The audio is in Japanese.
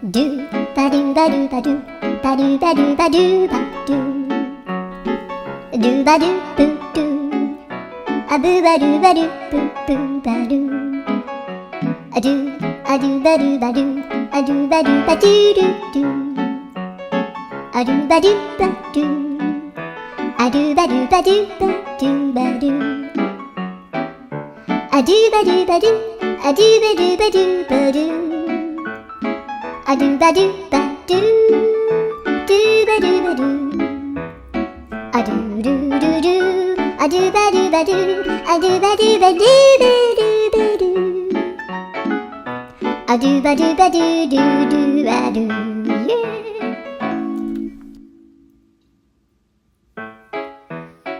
ドゥバドゥバドゥバドゥバドゥバドゥバドゥバドゥドゥバドゥブドゥアブバドゥバドゥブブバドゥアドゥアドゥバドゥバドゥアドゥバドゥバドゥドゥドゥアドゥバドゥバドゥアドゥバドゥバドゥバドゥバドゥアドゥバドゥバドゥアドゥバドゥバドゥバドゥアドゥバドゥバドゥドゥバドゥバドゥアドゥルルルアドゥバドゥバドゥアドゥバドゥバドゥバドゥバドゥアドゥバドゥバドゥドゥドゥバドゥ